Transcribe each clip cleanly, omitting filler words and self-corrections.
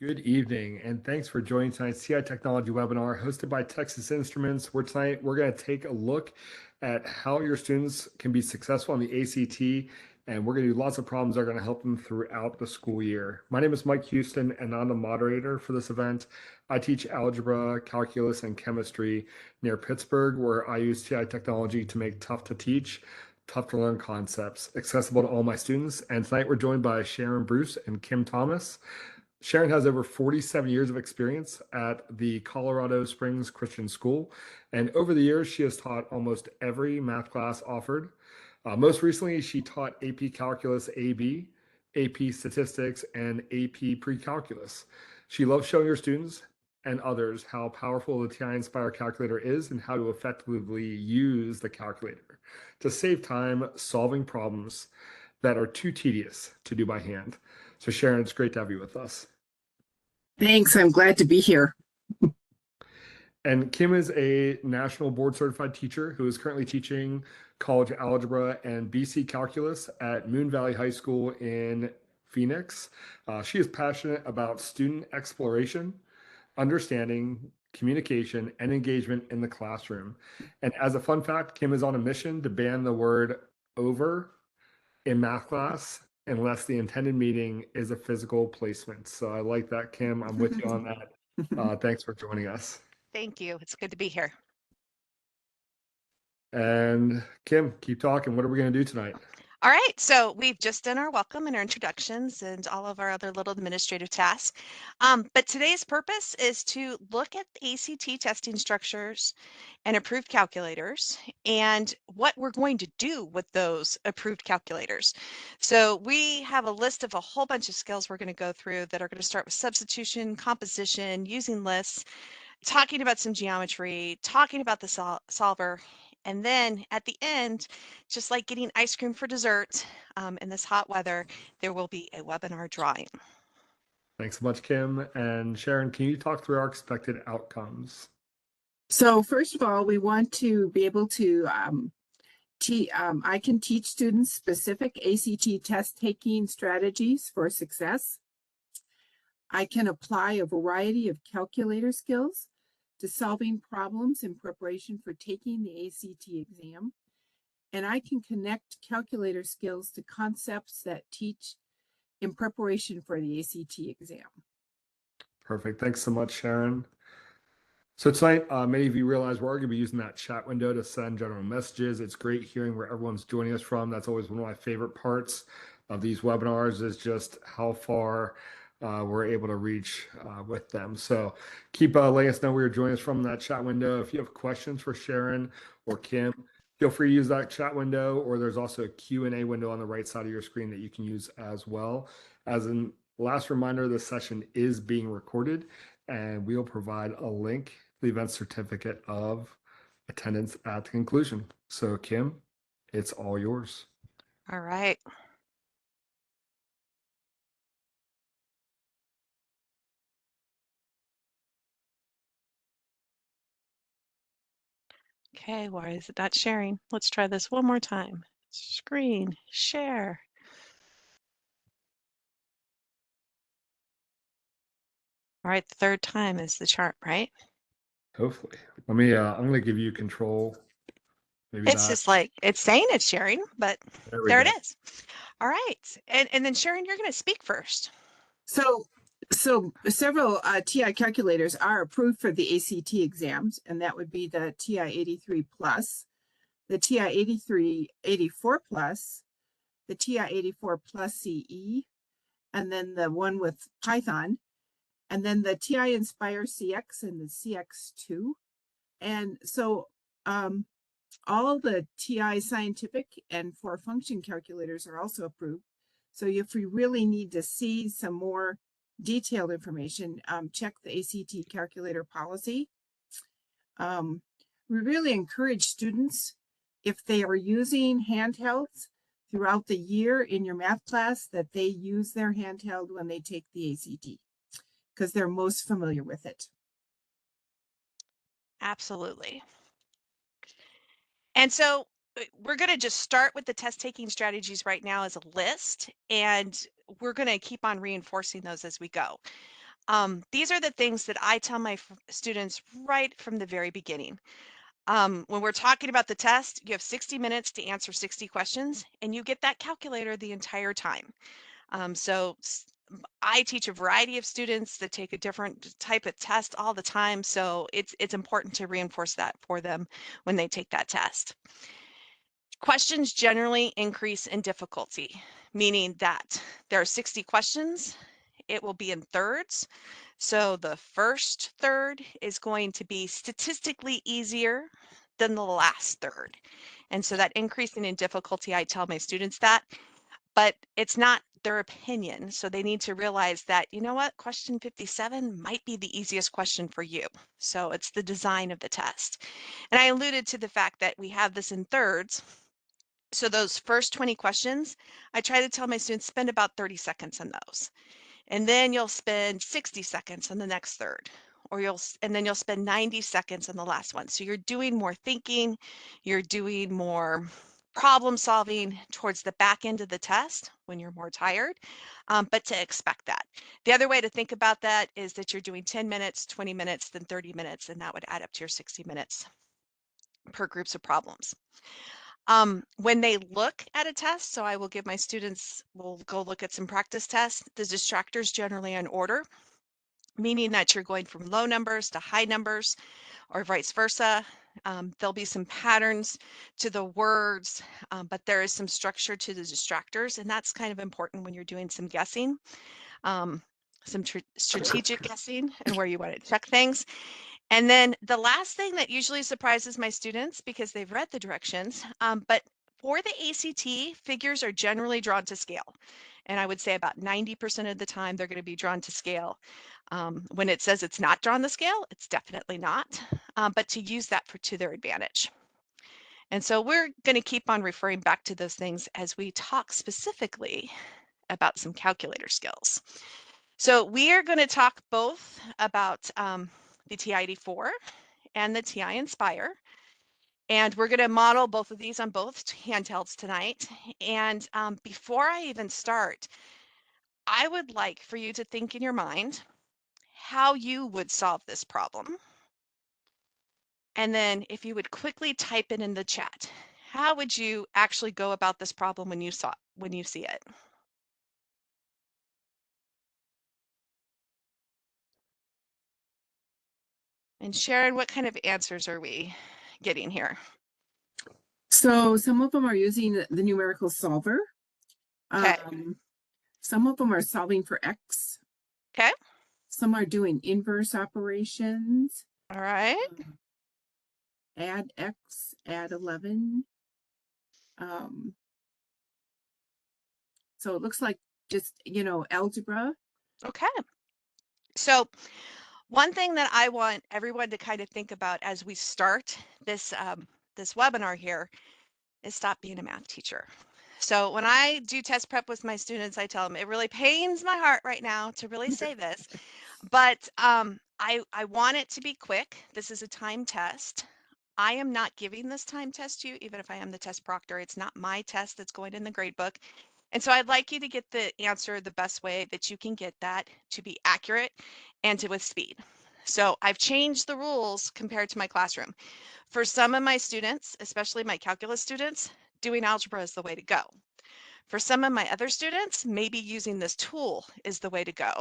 Good evening, and thanks for joining tonight's TI Technology webinar hosted by Texas Instruments. Where tonight we're going to take a look at how your students can be successful on the ACT, and we're going to do lots of problems that are going to help them throughout the school year. My name is Mike Houston, and I'm the moderator for this event. I teach algebra, calculus, and chemistry near Pittsburgh, where I use TI Technology to make tough to teach, tough to learn concepts accessible to all my students. And tonight we're joined by Sharon Bruce and Kim Thomas. Sharon has over 47 years of experience at the Colorado Springs Christian School, and over the years, she has taught almost every math class offered. Most recently, she taught AP Calculus AB, AP Statistics, and AP Pre-Calculus. She loves showing her students and others how powerful the TI-Nspire calculator is and how to effectively use the calculator to save time solving problems that are too tedious to do by hand. So Sharon, it's great to have you with us. Thanks. I'm glad to be here. And Kim is a national board certified teacher who is currently teaching college algebra and BC calculus at Moon Valley High School in Phoenix. She is passionate about student exploration, understanding, communication, and engagement in the classroom. And as a fun fact, Kim is on a mission to ban the word over in math class unless the intended meaning is a physical placement. So I like that, Kim. I'm with you on that. Thanks for joining us. Thank you. It's good to be here. And Kim, keep talking. What are we going to do tonight? All right, so we've just done our welcome and our introductions and all of our other little administrative tasks. But today's purpose is to look at the ACT testing structures and approved calculators and what we're going to do with those approved calculators. So we have a list of a whole bunch of skills we're going to go through that are going to start with substitution, composition, using lists, talking about some geometry, talking about the solver, and then at the end, just like getting ice cream for dessert in this hot weather, there will be a webinar drawing. Thanks so much, Kim. And Sharon, can you talk through our expected outcomes? So first of all, we want to be able to, I can teach students specific ACT test taking strategies for success. I can apply a variety of calculator skills to solving problems in preparation for taking the ACT exam. And I can connect calculator skills to concepts that teach in preparation for the ACT exam. Perfect. Thanks so much, Sharon. So tonight, many of you realize we're going to be using that chat window to send general messages. It's great hearing where everyone's joining us from. That's always one of my favorite parts of these webinars is just how far we're able to reach with them. So keep letting us know where you're joining us from that chat window. If you have questions for Sharon or Kim, feel free to use that chat window, or there's also a Q&A window on the right side of your screen that you can use as well. As a last reminder, this session is being recorded, and we'll provide a link, the event certificate of attendance at the conclusion. So Kim, it's all yours. All right. Okay, why is it not sharing? Let's try this one more time. Screen, share. All right, the third time is the charm, right? Hopefully. Let me, I'm going to give you control. Maybe It's just like, it's saying it's sharing, but there it is. All right. And then Sharon, you're going to speak first. So several TI calculators are approved for the ACT exams, and that would be the TI-83 Plus, the TI-84 Plus, the TI-84 Plus CE, and then the one with Python, and then the TI-Nspire CX and the CX2. And so all the TI scientific and for function calculators are also approved. So if you really need to see some more detailed information, check the ACT calculator policy. We really encourage students, if they are using handhelds throughout the year in your math class, that they use their handheld when they take the ACT, because they're most familiar with it. Absolutely. And so we're going to just start with the test taking strategies right now as a list, and we're going to keep on reinforcing those as we go. These are the things that I tell my students right from the very beginning. When we're talking about the test, you have 60 minutes to answer 60 questions, and you get that calculator the entire time. I teach a variety of students that take a different type of test all the time, so it's important to reinforce that for them when they take that test. Questions generally increase in difficulty, meaning that there are 60 questions. It will be in thirds. So the first third is going to be statistically easier than the last third. And so that increasing in difficulty, I tell my students that, but it's not their opinion. So they need to realize that, you know what, question 57 might be the easiest question for you. So it's the design of the test. And I alluded to the fact that we have this in thirds. So those first 20 questions, I try to tell my students spend about 30 seconds on those. And then you'll spend 60 seconds on the next third, and then you'll spend 90 seconds on the last one. So you're doing more thinking, you're doing more problem solving towards the back end of the test when you're more tired, but to expect that. The other way to think about that is that you're doing 10 minutes, 20 minutes, then 30 minutes, and that would add up to your 60 minutes per groups of problems. When they look at a test, so I will give my students, we'll go look at some practice tests, the distractors generally in order, meaning that you're going from low numbers to high numbers or vice versa. There'll be some patterns to the words, but there is some structure to the distractors, and that's kind of important when you're doing some guessing, some strategic guessing and where you want to check things. And then the last thing that usually surprises my students because they've read the directions, but for the ACT, figures are generally drawn to scale. And I would say about 90% of the time they're going to be drawn to scale. When it says it's not drawn to scale, it's definitely not, but to use that to their advantage. And so we're going to keep on referring back to those things as we talk specifically about some calculator skills. So we are going to talk both about the TI-84 and the TI-Nspire. And we're going to model both of these on both handhelds tonight. And before I even start, I would like for you to think in your mind how you would solve this problem. And then if you would quickly type it in the chat, how would you actually go about this problem when you see it? And Sharon, what kind of answers are we getting here? So some of them are using the numerical solver. Okay. Some of them are solving for X. Okay. Some are doing inverse operations. All right. Add X, add 11. So it looks like just, algebra. Okay. So one thing that I want everyone to kind of think about as we start this this webinar here is stop being a math teacher. So when I do test prep with my students, I tell them it really pains my heart right now to really say this, but I want it to be quick. This is a time test. I am not giving this time test to you, even if I am the test proctor. It's not my test that's going in the grade book. And so I'd like you to get the answer the best way that you can get that to be accurate and to with speed. So I've changed the rules compared to my classroom. For some of my students, especially my calculus students, doing algebra is the way to go. For some of my other students, maybe using this tool is the way to go.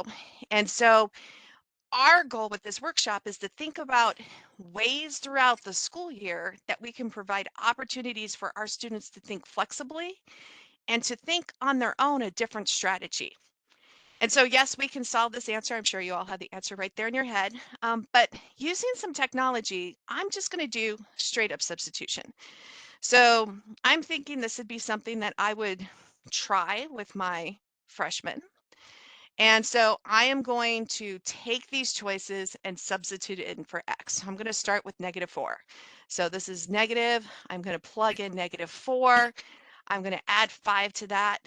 And so our goal with this workshop is to think about ways throughout the school year that we can provide opportunities for our students to think flexibly and to think on their own a different strategy. And so, yes, we can solve this answer. I'm sure you all have the answer right there in your head. But using some technology, I'm just going to do straight up substitution. So I'm thinking this would be something that I would try with my freshmen. And so I am going to take these choices and substitute it in for X. I'm going to start with -4. So this is negative. I'm going to plug in -4. I'm going to add 5 to that,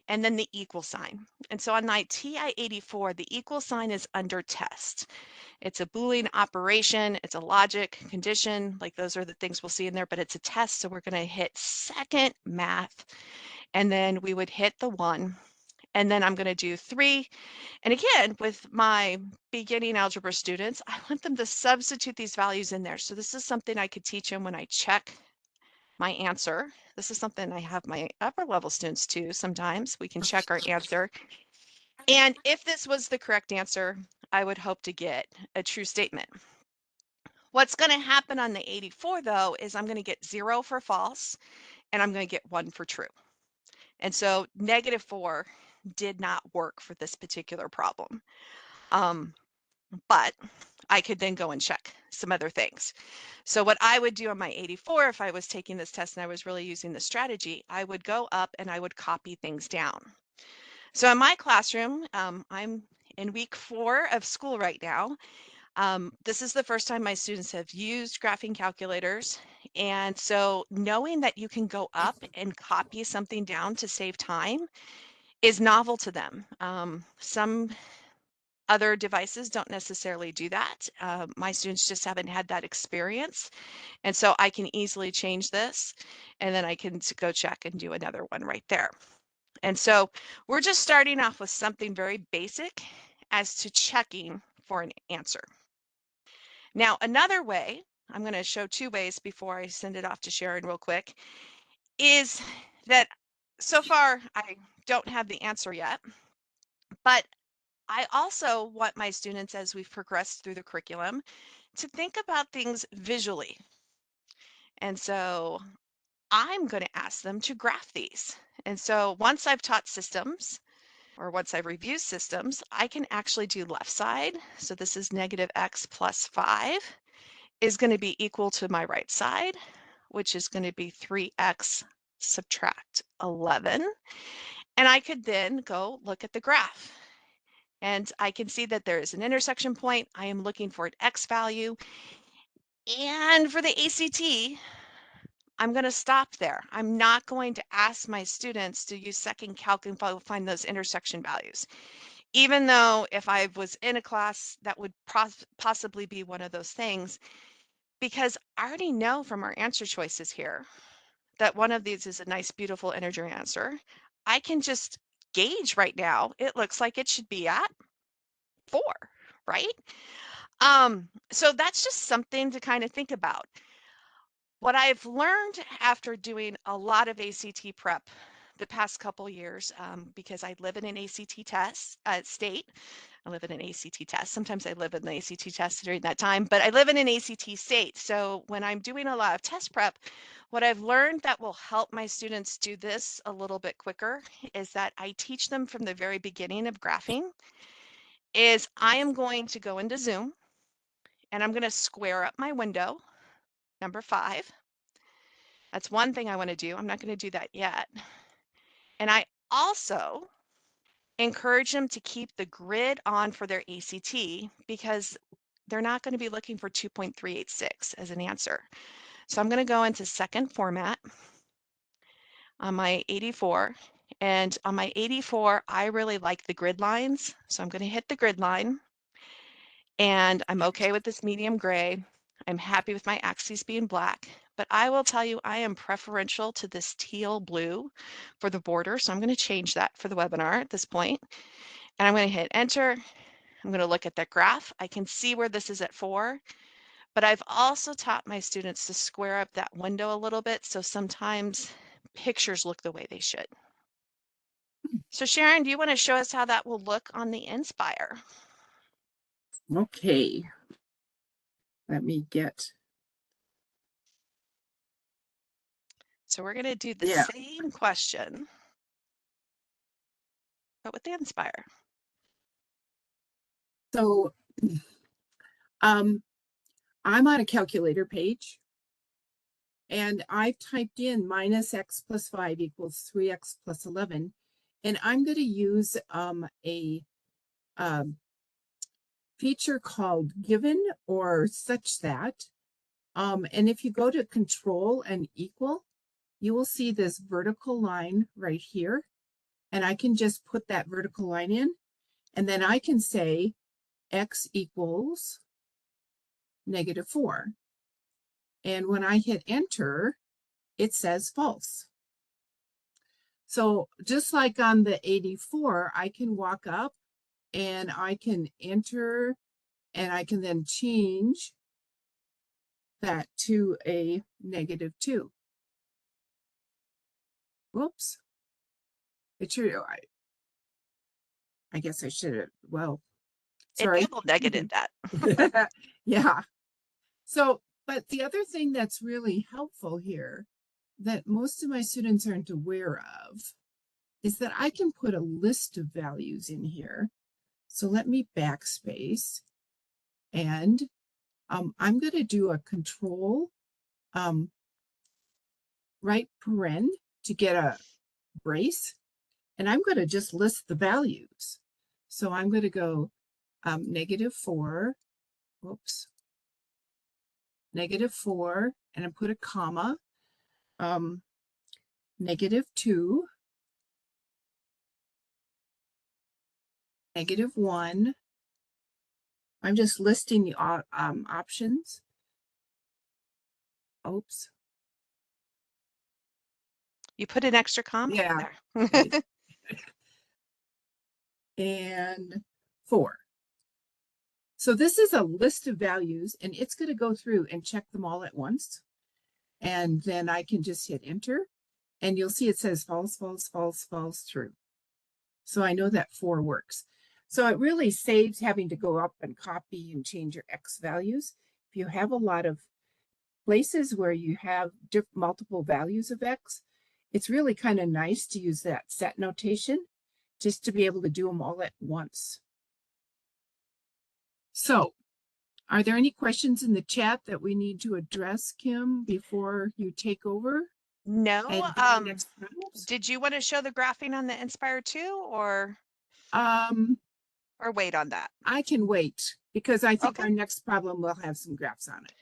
and then the equal sign. And so on my TI-84, the equal sign is under test. It's a Boolean operation. It's a logic condition. Like those are the things we'll see in there, but it's a test. So we're going to hit second math, and then we would hit the 1. And then I'm going to do 3. And again, with my beginning algebra students, I want them to substitute these values in there. So this is something I could teach them when I check my answer. This is something I have my upper level students too. Sometimes we can check our answer. And if this was the correct answer, I would hope to get a true statement. What's going to happen on the 84 though, is I'm going to get 0 for false and I'm going to get 1 for true. And so -4 did not work for this particular problem. But I could then go and check some other things. So what I would do on my 84, if I was taking this test and I was really using the strategy, I would go up and I would copy things down. So in my classroom, I'm in week 4 of school right now. This is the first time my students have used graphing calculators. And so knowing that you can go up and copy something down to save time is novel to them. Some other devices don't necessarily do that. My students just haven't had that experience. And so I can easily change this and then I can go check and do another one right there. And so we're just starting off with something very basic as to checking for an answer. Now, another way, I'm going to show 2 ways before I send it off to Sharon real quick, is that so far I don't have the answer yet, but I also want my students, as we've progressed through the curriculum, to think about things visually. And so I'm going to ask them to graph these. And so once I've taught systems, or once I've reviewed systems, I can actually do left side. So this is -x plus 5 is going to be equal to my right side, which is going to be 3x subtract 11. And I could then go look at the graph. And I can see that there is an intersection point. I am looking for an x value. And for the ACT, I'm going to stop there. I'm not going to ask my students to use second calc and find those intersection values. Even though if I was in a class, that would possibly be one of those things, because I already know from our answer choices here that one of these is a nice, beautiful integer answer. I can just gauge right now, it looks like it should be at 4, right? So that's just something to kind of think about. What I've learned after doing a lot of ACT prep the past couple years, because I live in an ACT test state, I live in an ACT test. Sometimes I live in the ACT test during that time, but I live in an ACT state. So when I'm doing a lot of test prep, what I've learned that will help my students do this a little bit quicker is that I teach them from the very beginning of graphing is I am going to go into Zoom and I'm going to square up my window, number 5. That's one thing I want to do. I'm not going to do that yet. And I also encourage them to keep the grid on for their ACT because they're not going to be looking for 2.386 as an answer. So I'm going to go into second format on my 84. And on my 84, I really like the grid lines. So I'm going to hit the grid line. And I'm okay with this medium gray. I'm happy with my axes being black. But I will tell you, I am preferential to this teal blue for the border. So I'm going to change that for the webinar at this point. And I'm going to hit enter. I'm going to look at that graph. I can see where this is at 4. But I've also taught my students to square up that window a little bit. So sometimes pictures look the way they should. So Sharon, do you want to show us how that will look on the Nspire? Okay. Let me get. So we're going to do the Yeah. same question, but with the Nspire. So I'm on a calculator page and I've typed in -x plus 5 equals 3x plus 11. And I'm going to use a feature called given or such that. And if you go to control and equal, you will see this vertical line right here. And I can just put that vertical line in. And then I can say x equals -4. And when I hit enter, it says false. So just like on the 84, I can walk up and I can enter and I can then change that to a -2. Whoops. It should, I guess I should have, well, It sorry. double negated that. Yeah. So, but the other thing that's really helpful here that most of my students aren't aware of is that I can put a list of values in here. So let me backspace and I'm going to do a control right paren to get a brace. And I'm going to just list the values. So I'm going to go -4, whoops, -4, and I put a comma, -2, -1. I'm just listing the options. Oops. You put an extra comma Yeah. there. And 4. So this is a list of values, and it's going to go through and check them all at once. And then I can just hit enter, and you'll see it says false, false, false, false, true. So I know that 4 works. So it really saves having to go up and copy and change your X values. If you have a lot of places where you have multiple values of X, it's really kind of nice to use that set notation just to be able to do them all at once. So are there any questions in the chat that we need to address, Kim, before you take over? No. And do our next problems? Did you want to show the graphing on the Nspire too, or wait on that? I can wait because I think Okay. our next problem will have some graphs on it.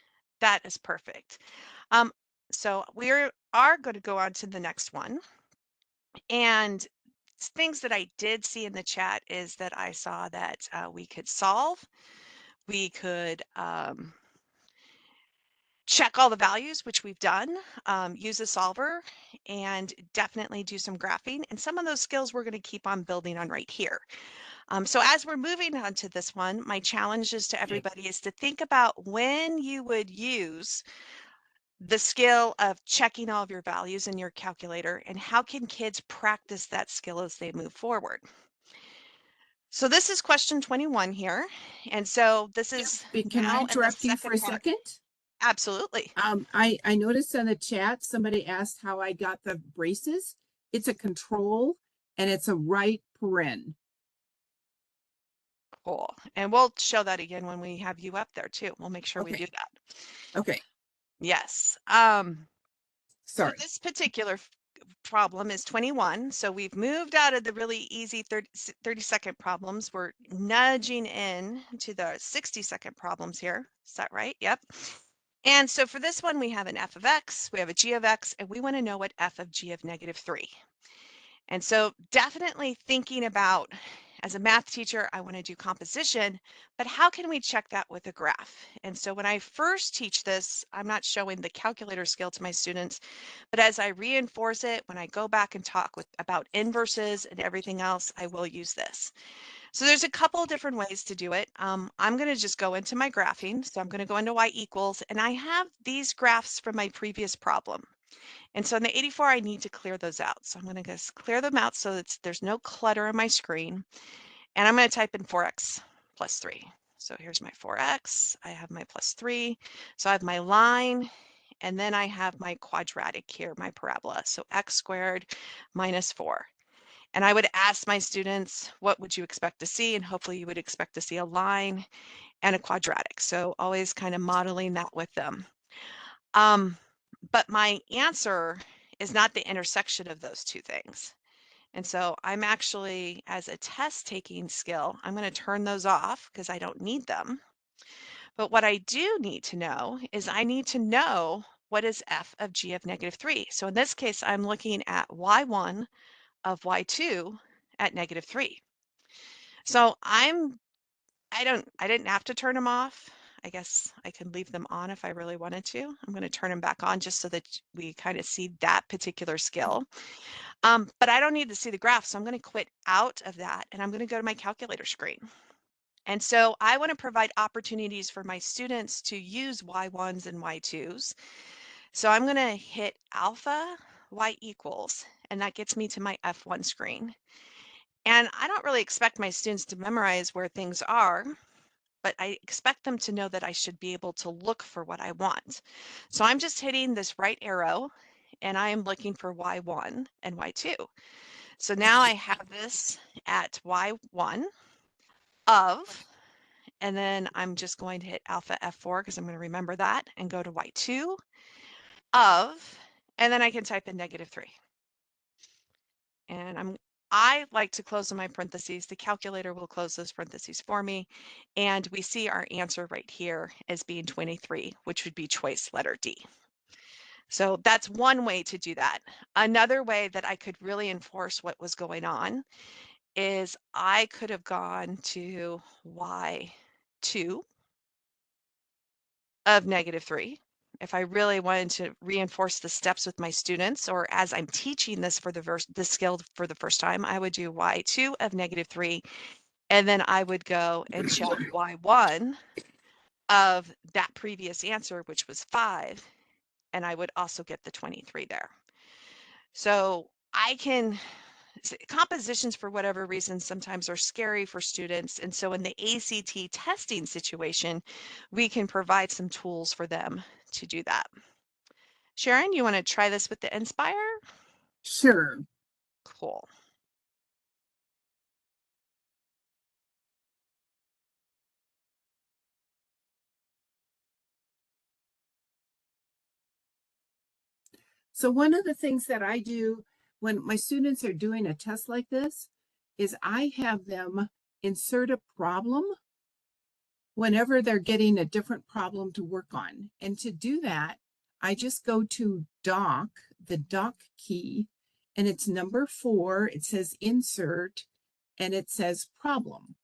That is perfect. So we are going to go on to the next one. And things that I did see in the chat is that I saw that we could solve, we could check all the values, which we've done, use a solver, and definitely do some graphing. And some of those skills we're going to keep on building on right here. So as we're moving on to this one, my challenge is to everybody is to think about when you would use the skill of checking all of your values in your calculator, and how can kids practice that skill as they move forward. So this is question 21 here. And so this is Can I now in the interrupt you for a second part. second? Absolutely. I noticed in the chat, somebody asked how I got the braces. It's a control and it's a right paren. Cool. And we'll show that again when we have you up there too. We'll make sure we Okay. do that. Okay. Yes. Sorry. So this particular problem is 21. So we've moved out of the really easy 30-second problems. We're nudging in to the 60-second problems here. Is that right? Yep. And so for this one, we have an f of x, we have a g of x, and we want to know what f of g of -3. And so definitely thinking about, as a math teacher, I want to do composition, but how can we check that with a graph? And so when I first teach this, I'm not showing the calculator skill to my students, but as I reinforce it, when I go back and talk about inverses and everything else, I will use this. So there's a couple of different ways to do it. I'm going to just go into my graphing. So I'm going to go into y equals, and I have these graphs from my previous problem. And so in the 84, I need to clear those out. So I'm going to just clear them out so that there's no clutter on my screen. And I'm going to type in 4x plus 3. So here's my 4x. I have my plus 3. So I have my line, and then I have my quadratic here, my parabola. So x squared minus 4. And I would ask my students, what would you expect to see? And hopefully you would expect to see a line and a quadratic. So always kind of modeling that with them. But my answer is not the intersection of those two things. And so I'm actually, as a test taking skill, I'm going to turn those off because I don't need them. But what I do need to know is I need to know what is f of g of -3. So in this case, I'm looking at y1 of y2 at -3. So I didn't have to turn them off. I guess I can leave them on if I really wanted to. I'm going to turn them back on just so that we kind of see that particular skill. But I don't need to see the graph, so I'm going to quit out of that and I'm going to go to my calculator screen. And so I want to provide opportunities for my students to use Y1s and Y2s. So I'm going to hit alpha Y equals, and that gets me to my F1 screen. And I don't really expect my students to memorize where things are, but I expect them to know that I should be able to look for what I want. So I'm just hitting this right arrow and I am looking for Y1 and Y2. So now I have this at Y1 of, and then I'm just going to hit alpha F4 because I'm going to remember that and go to Y2 of, and then I can type in -3. And I like to close my parentheses. The calculator will close those parentheses for me. And we see our answer right here as being 23, which would be choice letter D. So that's one way to do that. Another way that I could really enforce what was going on is I could have gone to Y2 of -3. If I really wanted to reinforce the steps with my students, or as I'm teaching this for the skill for the first time, I would do Y2 of -3, and then I would go and check Y1 of that previous answer, which was 5, and I would also get the 23 there. So compositions for whatever reason sometimes are scary for students, and so in the ACT testing situation, we can provide some tools for them to do that. Sharon, you want to try this with the Nspire? Sure. Cool. So one of the things that I do when my students are doing a test like this is I have them insert a problem whenever they're getting a different problem to work on. And to do that, I just go to doc, the doc key, and it's number 4. It says insert, and it says problem.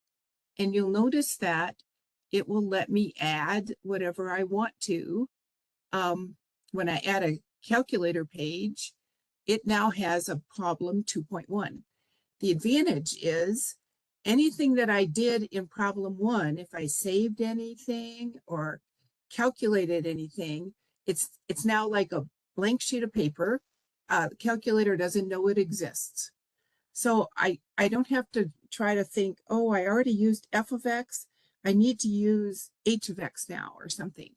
And you'll notice that it will let me add whatever I want to. When I add a calculator page, it now has a problem 2.1. The advantage is anything that I did in problem 1, if I saved anything or calculated anything, it's now like a blank sheet of paper. The calculator doesn't know it exists. So I don't have to try to think, oh, I already used f of x. I need to use h of x now or something.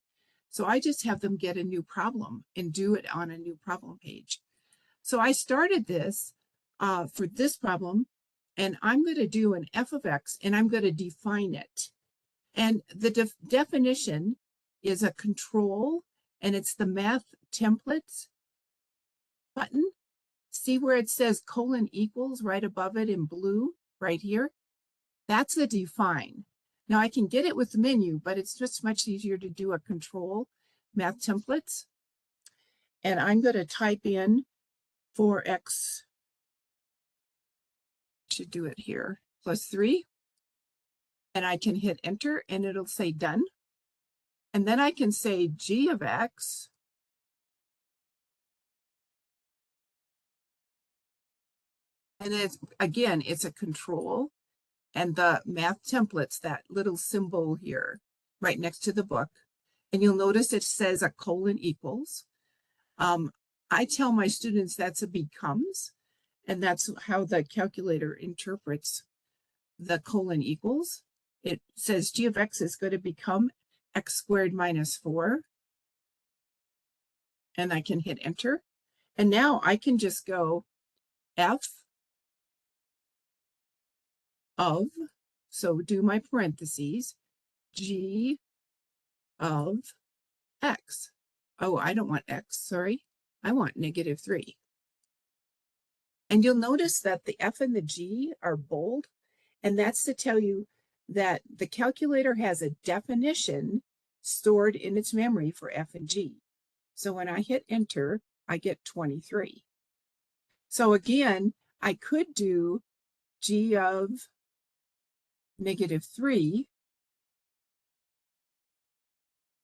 So I just have them get a new problem and do it on a new problem page. So I started this for this problem, and I'm going to do an f of x, and I'm going to define it. And the definition is a control, and it's the math templates button. See where it says colon equals right above it in blue, right here? That's the define. Now I can get it with the menu, but it's just much easier to do a control math templates. And I'm going to type in 4x, to do it here, plus 3. And I can hit enter and it'll say done. And then I can say g of x and it's again, it's a control, and the math templates, that little symbol here right next to the book. And you'll notice it says a colon equals. I tell my students that's a becomes, and that's how the calculator interprets the colon equals. It says g of x is going to become x squared minus 4. And I can hit enter. And now I can just go f of, so do my parentheses, g of x. Oh, I don't want x, sorry. I want -3. And you'll notice that the f and the g are bold, and that's to tell you that the calculator has a definition stored in its memory for f and g. So when I hit enter, I get 23. So again, I could do g of -3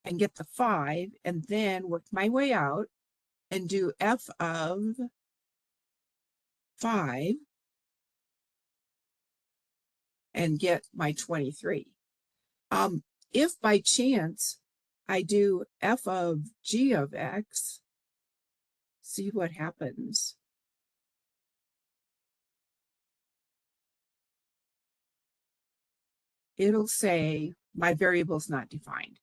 and get the 5 and then work my way out and do f of 5 and get my 23. If by chance I do f of g of x, see what happens. It'll say my variable is not defined.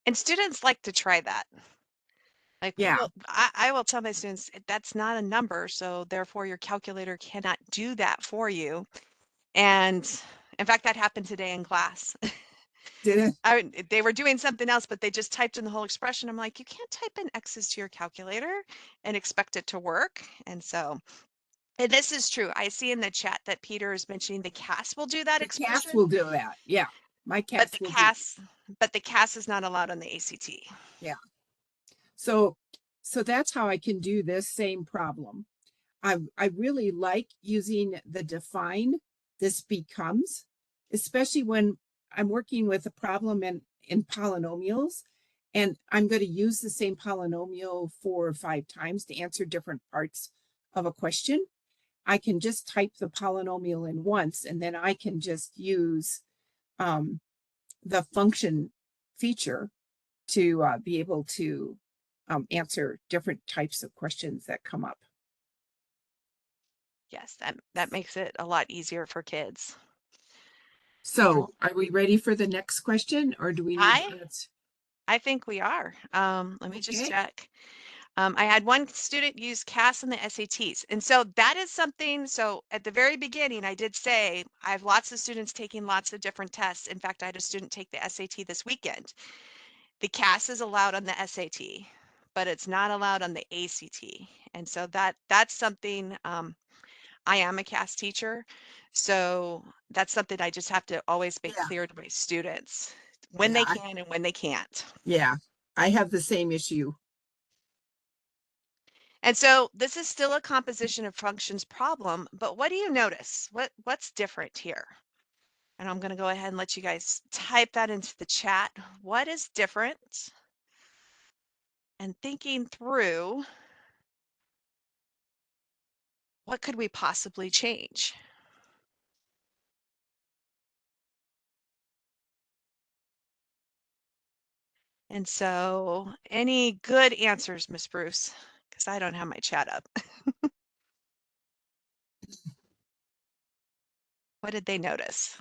And students like to try that. Like, Yeah. well, I will tell my students that's not a number, so therefore your calculator cannot do that for you. And in fact, that happened today in class. Did it? They were doing something else, but they just typed in the whole expression. I'm like, you can't type in X's to your calculator and expect it to work. And so, and this is true. I see in the chat that Peter is mentioning the CAS will do that The expression. CAS will do that. Yeah. My CAS will do. But the CAS is not allowed on the ACT. Yeah. So that's how I can do this same problem. I really like using the define this becomes, especially when I'm working with a problem in polynomials, and I'm going to use the same polynomial 4 or 5 times to answer different parts of a question. I can just type the polynomial in once, and then I can just use the function feature to be able to answer different types of questions that come up. Yes, that makes it a lot easier for kids. So are we ready for the next question, or do we need to answer? I think we are. Let me just check. I had one student use CAS in the SATs. And so that is something, so at the very beginning, I did say, I have lots of students taking lots of different tests. In fact, I had a student take the SAT this weekend. The CAS is allowed on the SAT, but it's not allowed on the ACT. And so that's something, I am a CAS teacher. So that's something I just have to always make clear to my students when they can and when they can't. Yeah, I have the same issue. And so this is still a composition of functions problem, but what do you notice? What's different here? And I'm going to go ahead and let you guys type that into the chat. What is different? And thinking through, what could we possibly change? And so any good answers, Miss Bruce? Because I don't have my chat up. What did they notice?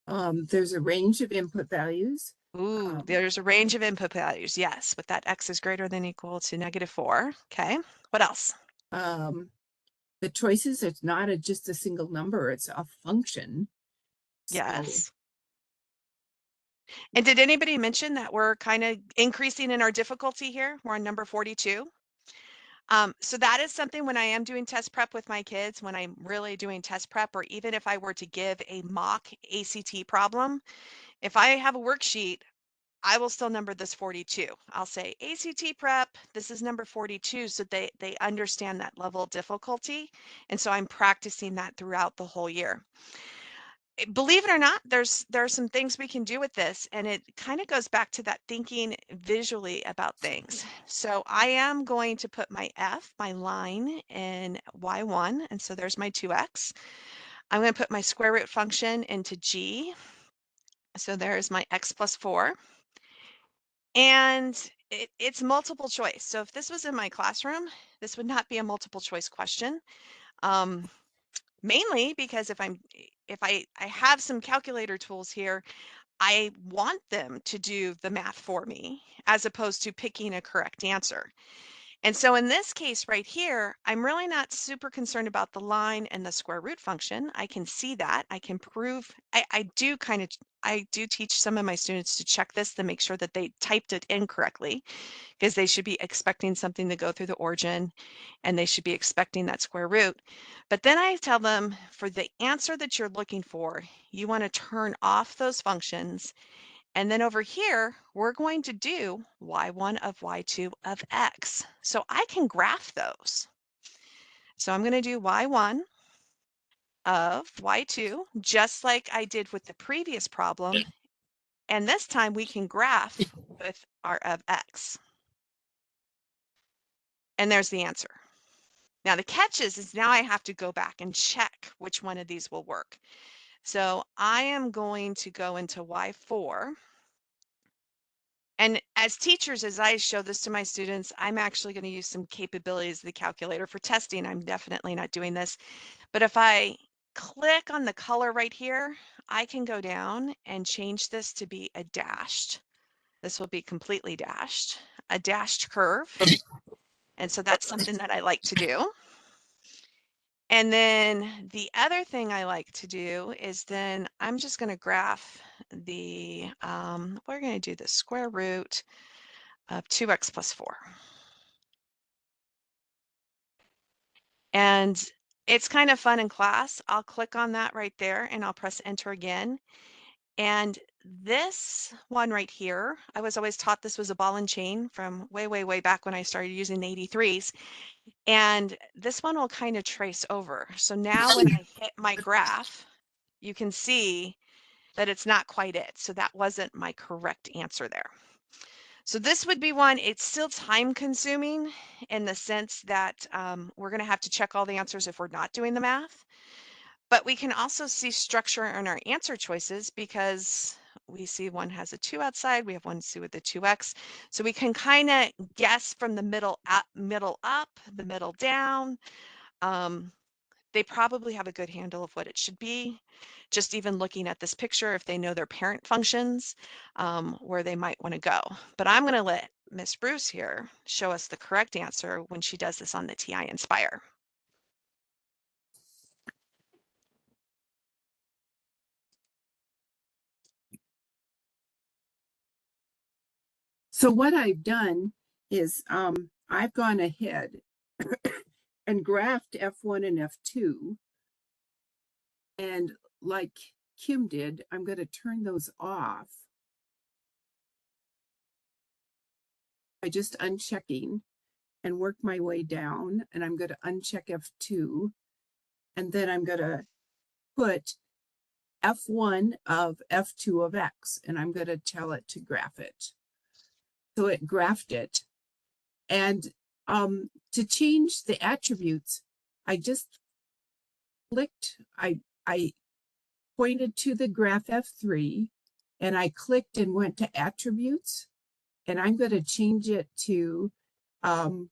There's a range of input values. Ooh, there's a range of input values. Yes, with that x is greater than or equal to -4. Okay, what else? The choices, it's not just a single number, it's a function. Yes. So, and did anybody mention that we're kind of increasing in our difficulty here? We're on number 42. So that is something when I am doing test prep with my kids, when I'm really doing test prep, or even if I were to give a mock ACT problem, if I have a worksheet, I will still number this 42. I'll say ACT prep, this is number 42, so they understand that level of difficulty. And so I'm practicing that throughout the whole year. Believe it or not, there are some things we can do with this, and it kind of goes back to that thinking visually about things. So I am going to put my F, my line, in Y1, and so there's my 2x. I'm going to put my square root function into G. So there's my x plus 4. And it's multiple choice. So if this was in my classroom, this would not be a multiple choice question. Mainly because if I have some calculator tools here, I want them to do the math for me as opposed to picking a correct answer. And so in this case right here, I'm really not super concerned about the line and the square root function. I can see that. I can prove, I do teach some of my students to check this to make sure that they typed it in correctly, because they should be expecting something to go through the origin and they should be expecting that square root. But then I tell them, for the answer that you're looking for, you want to turn off those functions. And then over here, we're going to do y1 of y2 of x. So I can graph those. So I'm going to do y1 of y2, just like I did with the previous problem. And this time we can graph with our of x. And there's the answer. Now the catch is now I have to go back and check which one of these will work. So I am going to go into Y4. And as teachers, as I show this to my students, I'm actually going to use some capabilities of the calculator for testing. I'm definitely not doing this. But if I click on the color right here, I can go down and change this to be a dashed. This will be completely dashed, a dashed curve. And so that's something that I like to do. And then the other thing I like to do is then I'm just going to graph the, we're going to do the square root of 2x plus 4. And it's kind of fun in class. I'll click on that right there and I'll press enter again. And this one right here, I was always taught this was a ball and chain from way, way, way back when I started using the 83s. And this one will kind of trace over. So now when I hit my graph, you can see that it's not quite it. So that wasn't my correct answer there. So this would be one, it's still time consuming in the sense that we're going to have to check all the answers if we're not doing the math. But we can also see structure in our answer choices because we see one has a 2 outside, we have one C with the 2x. So we can kind of guess from the middle up, the middle down. They probably have a good handle of what it should be. Just even looking at this picture, if they know their parent functions, where they might want to go. But I'm going to let Miss Bruce here show us the correct answer when she does this on the TI-Nspire. So what I've done is I've gone ahead and graphed F1 and F2. And like Kim did, I'm going to turn those off by just unchecking and work my way down. And I'm going to uncheck F2. And then I'm going to put F1 of F2 of X, and I'm going to tell it to graph it. So it graphed it. And to change the attributes, I just clicked, I pointed to the graph F3, and I clicked and went to attributes, and I'm going to change it to a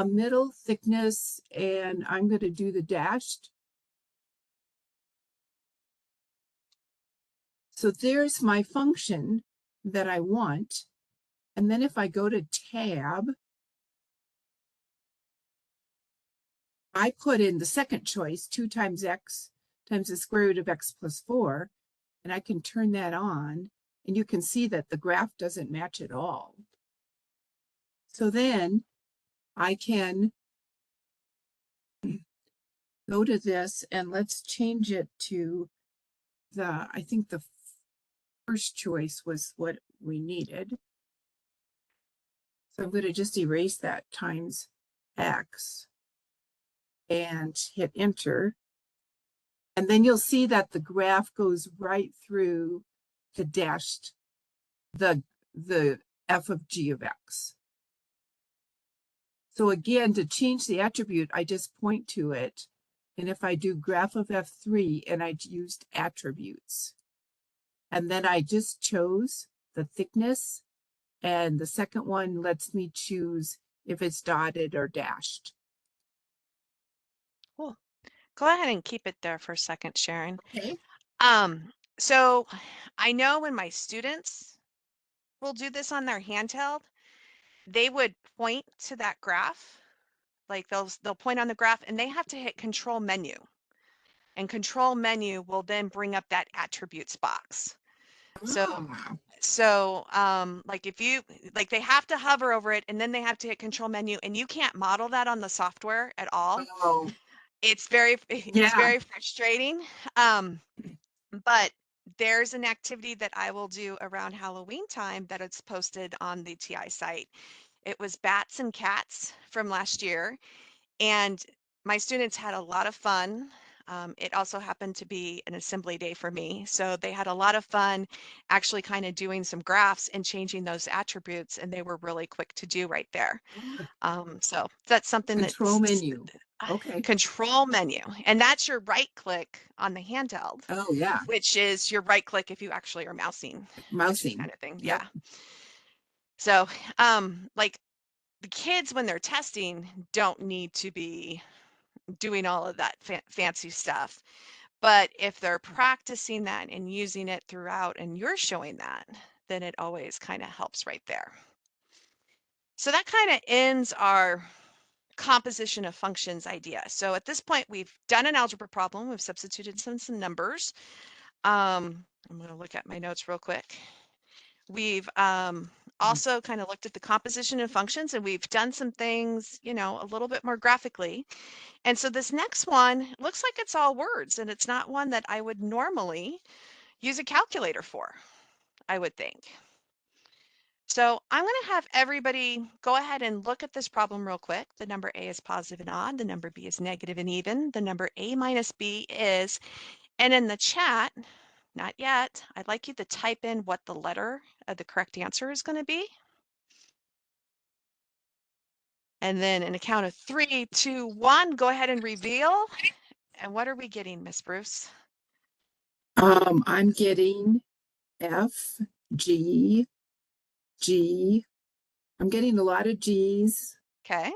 middle thickness, and I'm going to do the dashed. So there's my function that I want. And then if I go to tab, I put in the second choice, 2 times x times the square root of x plus 4, and I can turn that on, and you can see that the graph doesn't match at all. So then I can go to this, and let's change it to I think the first choice was what we needed. So I'm going to just erase that times x and hit enter. And then you'll see that the graph goes right through the dashed, the f of g of x. So again, to change the attribute, I just point to it. And if I do graph of F3 and I used attributes, and then I just chose the thickness, and the second one lets me choose if it's dotted or dashed. Cool. Go ahead and keep it there for a second, Sharon. Okay. So I know when my students will do this on their handheld, they would point to that graph, like they'll point on the graph, and they have to hit control menu. And control menu will then bring up that attributes box. So like if you, like they have to hover over it and then they have to hit control menu, and you can't model that on the software at all. Oh. It's very frustrating. But there's an activity that I will do around Halloween time that it's posted on the TI site. It was bats and cats from last year, and my students had a lot of fun. It also happened to be an assembly day for me. So they had a lot of fun actually kind of doing some graphs and changing those attributes, and they were really quick to do right there. So that's something Control that's menu. Okay. control menu. And that's your right click on the handheld, Oh, yeah. which is your right click if you actually are mousing. Mousing. Kind of thing. Yep. Yeah. So like the kids when they're testing don't need to be doing all of that fancy stuff. But if they're practicing that and using it throughout and you're showing that, then it always kind of helps right there. So that kind of ends our composition of functions idea. So at this point, we've done an algebra problem. We've substituted some numbers. I'm going to look at my notes real quick. We've also kind of looked at the composition of functions, and we've done some things, you know, a little bit more graphically. And so this next one looks like it's all words, and it's not one that I would normally use a calculator for, I would think. So I'm going to have everybody go ahead and look at this problem real quick. The number A is positive and odd. The number B is negative and even. The number A minus B is, and in the chat, not yet, I'd like you to type in what the letter of the correct answer is going to be. And then in a count of 3, 2, 1, go ahead and reveal. And what are we getting, Miss Bruce? I'm getting F, G, G. I'm getting a lot of G's Okay.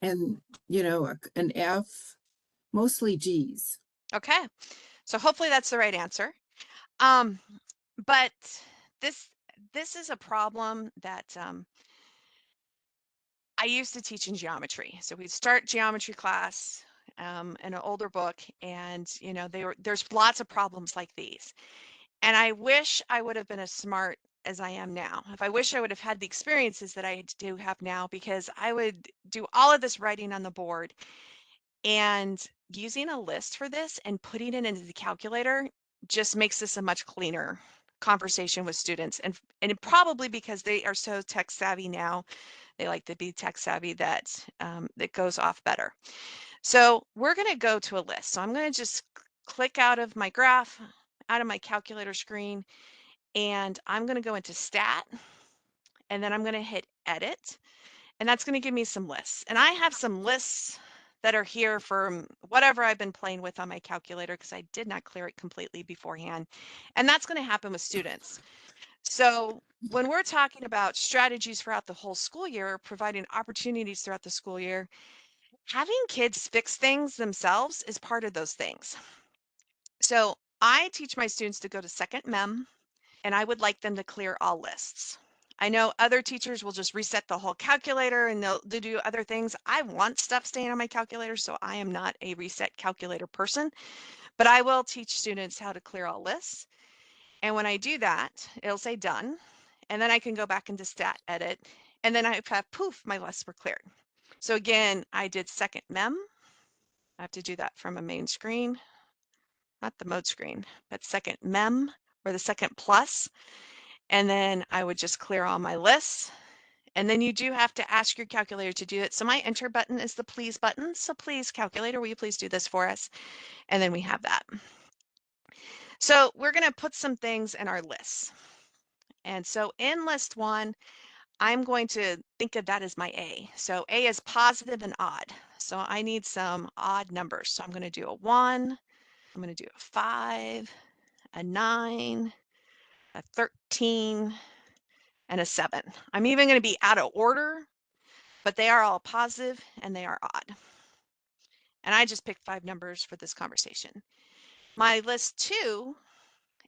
and, you know, an F, mostly G's. Okay. So hopefully that's the right answer. But this is a problem that I used to teach in geometry. So we'd start geometry class in an older book, and you know there's lots of problems like these. And I wish I would have been as smart as I am now. If I wish I would have had the experiences that I do have now, because I would do all of this writing on the board and using a list for this and putting it into the calculator just makes this a much cleaner conversation with students. And probably because they are so tech savvy now, they like to be tech savvy, that it goes off better. So we're going to go to a list. So I'm going to just click out of my graph, out of my calculator screen, and I'm going to go into stat, and then I'm going to hit edit, and that's going to give me some lists. And I have some lists that are here from whatever I've been playing with on my calculator, because I did not clear it completely beforehand. And that's going to happen with students. So when we're talking about strategies throughout the whole school year, providing opportunities throughout the school year, having kids fix things themselves is part of those things. So I teach my students to go to second mem, and I would like them to clear all lists. I know other teachers will just reset the whole calculator and they'll do other things. I want stuff staying on my calculator, so I am not a reset calculator person, but I will teach students how to clear all lists. And when I do that, it'll say done. And then I can go back into stat edit. And then I have poof, my lists were cleared. So again, I did second mem. I have to do that from a main screen, not the mode screen, but second mem or the second plus. And then I would just clear all my lists. And then you do have to ask your calculator to do it. So my enter button is the please button. So please, calculator, will you please do this for us? And then we have that. So we're going to put some things in our lists. And so in list 1, I'm going to think of that as my A. So A is positive and odd. So I need some odd numbers. So I'm going to do a 1, I'm going to do a 5, a 9, a 13, and a 7. I'm even going to be out of order, but they are all positive and they are odd. And I just picked 5 numbers for this conversation. My list 2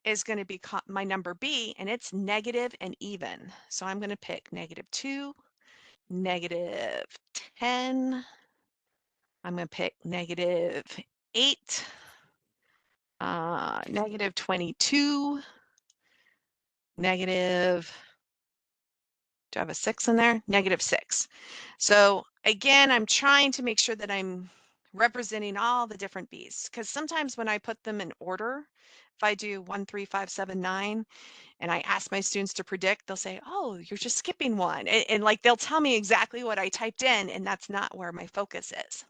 is going to be my number B, and it's negative and even. So I'm going to pick -2, -10. I'm going to pick -8, -22, negative, do I have a 6 in there? -6. So again, I'm trying to make sure that I'm representing all the different B's, because sometimes when I put them in order, if I do 1, 3, 5, 7, 9, and I ask my students to predict, they'll say, oh, you're just skipping 1. And like, they'll tell me exactly what I typed in, and that's not where my focus is.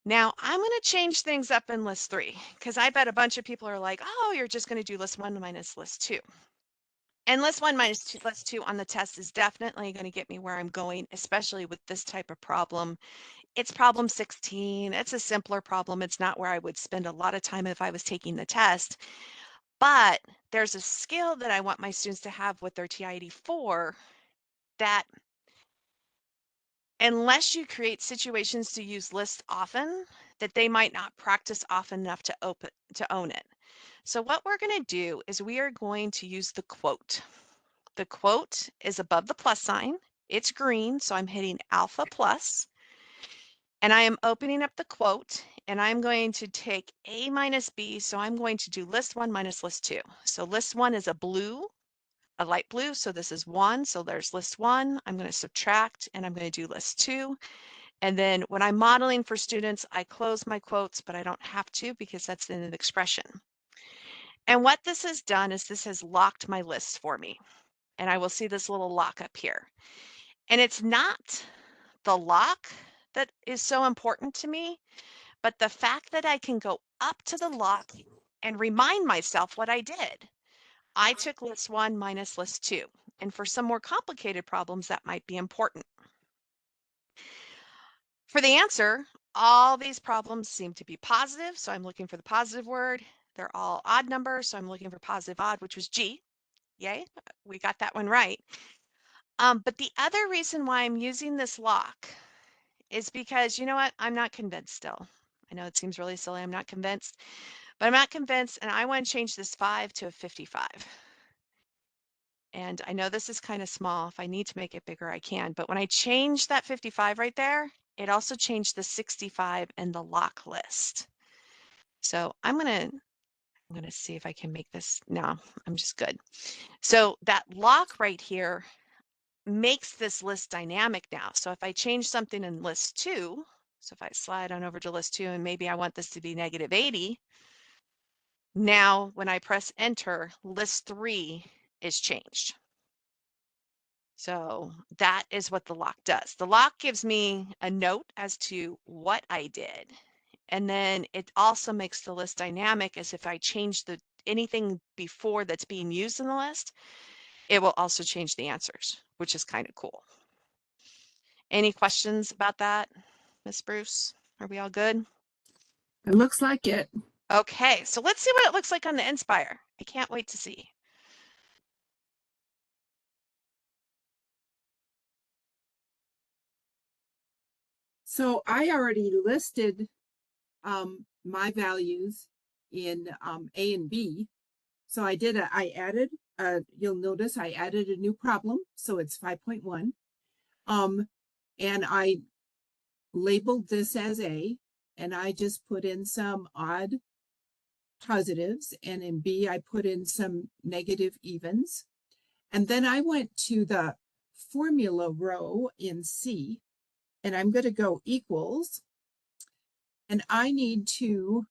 Now I'm going to change things up in list 3 because I bet a bunch of people are like, oh, you're just going to do list 1 minus list 2. And list 1 minus list 2 on the test is definitely going to get me where I'm going, especially with this type of problem. It's problem 16. It's a simpler problem. It's not where I would spend a lot of time if I was taking the test. But there's a skill that I want my students to have with their TI-84 that unless you create situations to use lists often, that they might not practice often enough to own it. So what we're going to do is we are going to use the quote. The quote is above the plus sign. It's green, so I'm hitting alpha plus. And I am opening up the quote, and I'm going to take A minus B, so I'm going to do list 1 minus list 2. So list 1 is a light blue, so this is 1, so there's list 1. I'm going to subtract, and I'm going to do list 2. And then when I'm modeling for students, I close my quotes, but I don't have to because that's in an expression. And what this has done is this has locked my lists for me. And I will see this little lock up here. And it's not the lock that is so important to me, but the fact that I can go up to the lock and remind myself what I did. I took list 1 minus list 2. And for some more complicated problems, that might be important. For the answer, all these problems seem to be positive, so I'm looking for the positive word. They're all odd numbers, so I'm looking for positive odd, which was G. Yay, we got that one right. But the other reason why I'm using this lock is because, you know what, I'm not convinced still. I know it seems really silly, I'm not convinced, but I'm not convinced, and I want to change this 5 to a 55. And I know this is kind of small. If I need to make it bigger, I can. But when I change that 55 right there, it also changed the 65 in the lock list. So I'm gonna see if I can make this. No, I'm just good. So that lock right here makes this list dynamic now. So if I change something in list 2, so if I slide on over to list 2 and maybe I want this to be negative 80, now when I press enter, list 3 is changed. So that is what the lock does. The lock gives me a note as to what I did. And then it also makes the list dynamic as if I change anything before that's being used in the list, it will also change the answers, which is kind of cool. Any questions about that, Miss Bruce? Are we all good? It looks like it. Okay, so let's see what it looks like on the Nspire. I can't wait to see. So I already listed my values in A and B. So I added, you'll notice I added a new problem. So it's 5.1. And I labeled this as A, and I just put in some odd positives. And in B, I put in some negative evens. And then I went to the formula row in C, and I'm going to go equals. And I need to,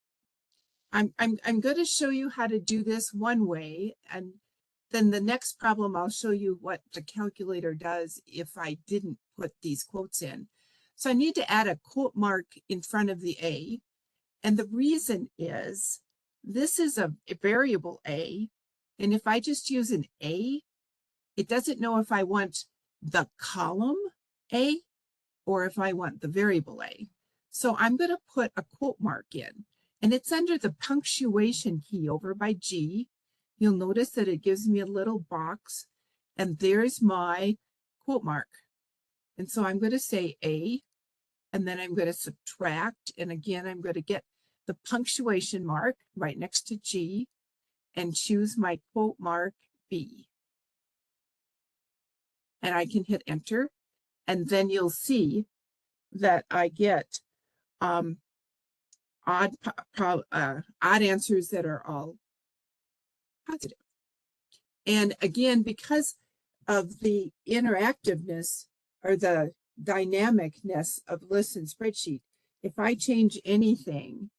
I'm going to show you how to do this one way. And then the next problem, I'll show you what the calculator does if I didn't put these quotes in. So I need to add a quote mark in front of the A. And the reason is this is a variable A. And if I just use an A, it doesn't know if I want the column A or if I want the variable A. So I'm going to put a quote mark in, and it's under the punctuation key over by G. You'll notice that it gives me a little box, and there's my quote mark. And so I'm going to say A, and then I'm going to subtract, and again, I'm going to get the punctuation mark right next to G and choose my quote mark B. And I can hit enter, and then you'll see that I get odd answers that are all positive. And again, because of the interactiveness or the dynamicness of list and spreadsheet, if I change anything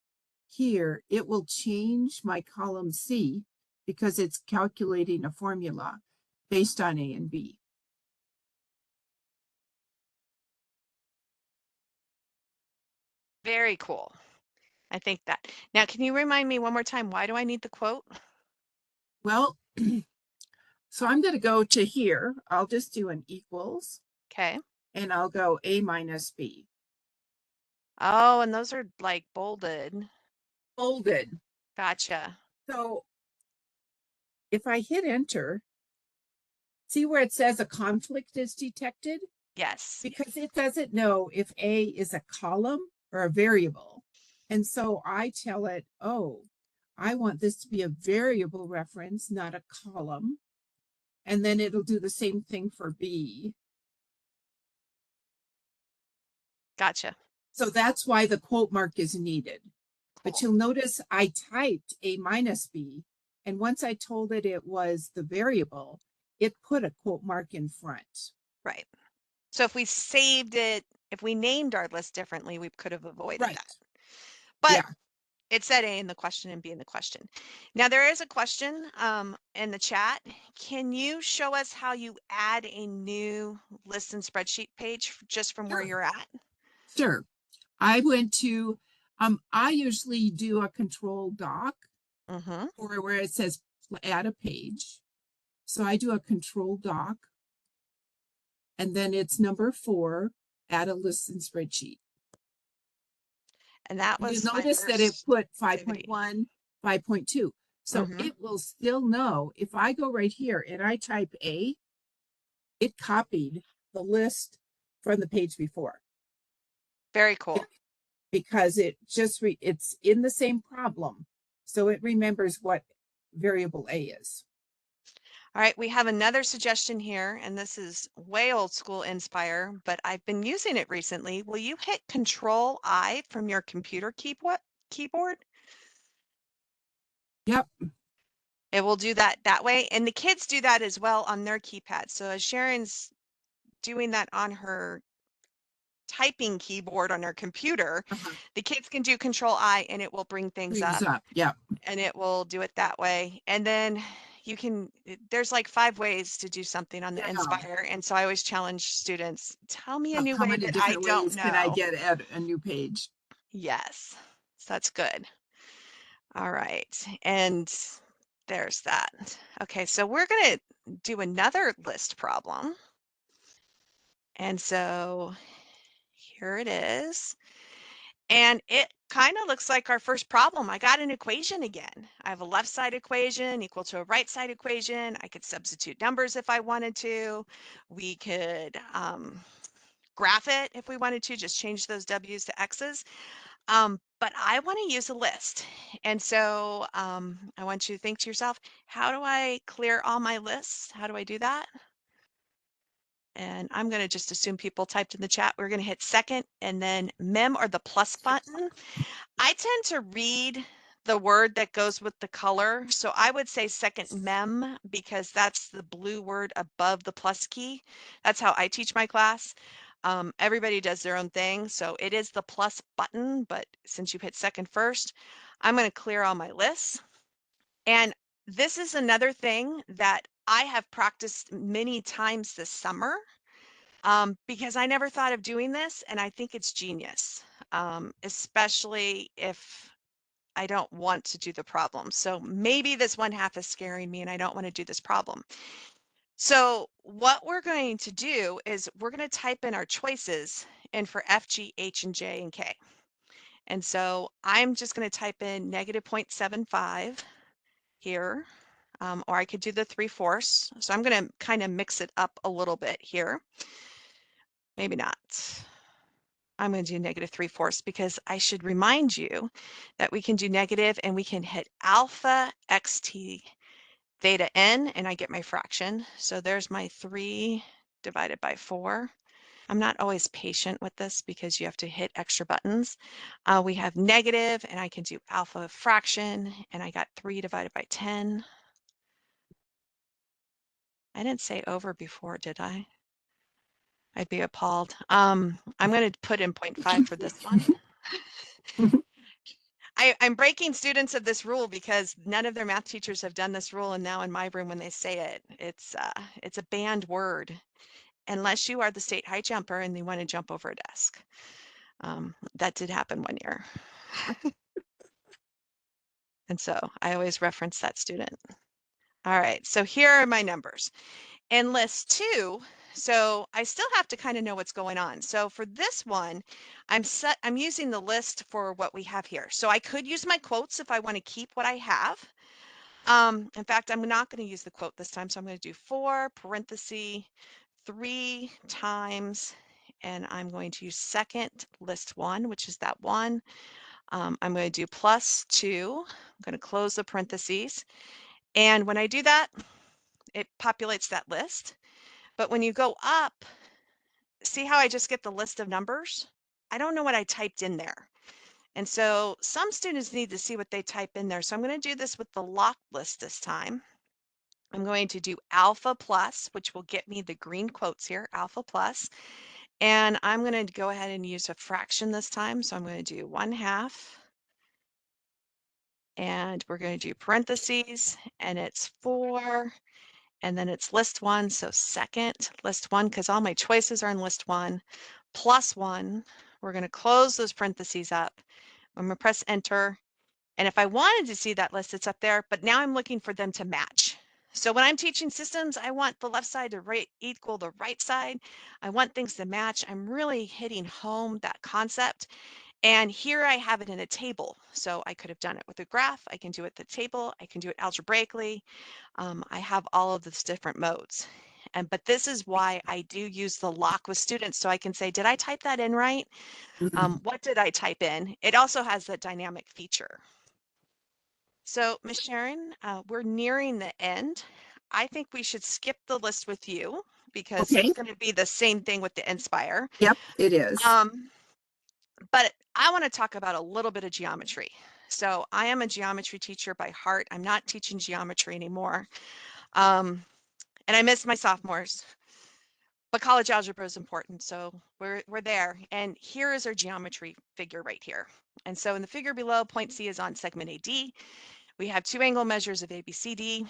here, it will change my column C because it's calculating a formula based on A and B. Very cool. I think that. Now, can you remind me one more time, why do I need the quote? Well, so I'm going to go to here. I'll just do an equals Okay. and I'll go A minus B. Oh, and those are like bolded. Bolded. Gotcha. So if I hit enter, see where it says a conflict is detected? Yes. Because it doesn't know if A is a column or a variable. And so I tell it, oh, I want this to be a variable reference, not a column. And then it'll do the same thing for B. Gotcha. So that's why the quote mark is needed. But Cool. you'll notice I typed A minus B. And once I told it was the variable, it put a quote mark in front. Right. So if we saved it, if we named our list differently, we could have avoided Right. that. But Yeah. it said A in the question and B in the question. Now there is a question in the chat. Can you show us how you add a new list and spreadsheet page just from where Sure. you're at? Sure. I went to, I usually do a control doc Mm-hmm. or where it says add a page. So I do a control doc and then it's number 4, add a list and spreadsheet. And that You was my notice that it first put activity. 5.1, 5.2. So it will still know if I go right here and I type A, it copied the list from the page before. Very cool. Because it just it's in the same problem. So it remembers what variable A is. All right, we have another suggestion here, and this is way old school Inspire, but I've been using it recently. Will you hit Control I from your computer keyboard? Yep. It will do that way, and the kids do that as well on their keypad. So as Sharon's doing that on her typing keyboard on her computer, the kids can do Control I, and it will bring things up. Yep. And it will do it that way. And then you can, there's like 5 ways to do something on the Yeah. Inspire. And so I always challenge students, tell me a new How way many that I different don't ways can I know. get at a new page? Yes, so that's good. All right, and there's that. Okay, so we're gonna do another list problem. And so here it is. And it kind of looks like our first problem. I got an equation again. I have a left side equation equal to a right side equation. I could substitute numbers if I wanted to. We could graph it if we wanted to, just change those W's to X's. But I want to use a list. And so I want you to think to yourself, how do I clear all my lists? How do I do that? And I'm going to just assume people typed in the chat. We're going to hit second and then mem or the plus button. I tend to read the word that goes with the color. So I would say second mem because that's the blue word above the plus key. That's how I teach my class. Everybody does their own thing. So it is the plus button, but since you hit second first, I'm going to clear all my lists. And this is another thing that I have practiced many times this summer because I never thought of doing this, and I think it's genius, especially if I don't want to do the problem. So maybe this one half is scaring me and I don't want to do this problem. So what we're going to do is we're going to type in our choices and for F, G, H, and J, and K. And so I'm just going to type in negative 0.75 here, or I could do the 3/4. So I'm going to kind of mix it up a little bit here. Maybe not. I'm going to do negative 3/4 because I should remind you that we can do negative and we can hit alpha xt theta n and I get my fraction. So there's my 3 divided by 4. I'm not always patient with this because you have to hit extra buttons. We have negative and I can do alpha fraction and I got 3 divided by 10. I didn't say over before, did I? I'd be appalled. I'm going to put in 0.5 for this one. I'm breaking students of this rule because none of their math teachers have done this rule, and now in my room when they say it, it's a banned word unless you are the state high jumper and you want to jump over a desk. That did happen one year. And so I always reference that student. All right, so here are my numbers. In list 2, so I still have to kind of know what's going on. So for this one, I'm using the list for what we have here. So I could use my quotes if I want to keep what I have. In fact, I'm not going to use the quote this time. So I'm going to do 4 parenthesis 3 times, and I'm going to use second list 1, which is that 1. I'm going to do plus 2. I'm going to close the parentheses. And when I do that, it populates that list. But when you go up, see how I just get the list of numbers? I don't know what I typed in there. And so some students need to see what they type in there. So I'm going to do this with the locked list this time. I'm going to do alpha plus, which will get me the green quotes here, alpha plus. And I'm going to go ahead and use a fraction this time. So I'm going to do 1/2. And we're going to do parentheses, and it's 4. And then it's list 1. So second list 1, because all my choices are in list 1, plus 1. We're going to close those parentheses up. I'm going to press enter. And if I wanted to see that list, it's up there, but now I'm looking for them to match. So when I'm teaching systems, I want the left side to equal the right side. I want things to match. I'm really hitting home that concept. And here I have it in a table. So I could have done it with a graph. I can do it the table. I can do it algebraically. I have all of these different modes. But this is why I do use the lock with students. So I can say, did I type that in right? What did I type in? It also has that dynamic feature. So Ms. Sharon, we're nearing the end. I think we should skip the list with you because Okay. it's going to be the same thing with the Nspire. Yep, it is. But I want to talk about a little bit of geometry. So I am a geometry teacher by heart. I'm not teaching geometry anymore. And I miss my sophomores. But college algebra is important, so we're there. And here is our geometry figure right here. And so in the figure below, point C is on segment AD. We have 2 angle measures of ABCD.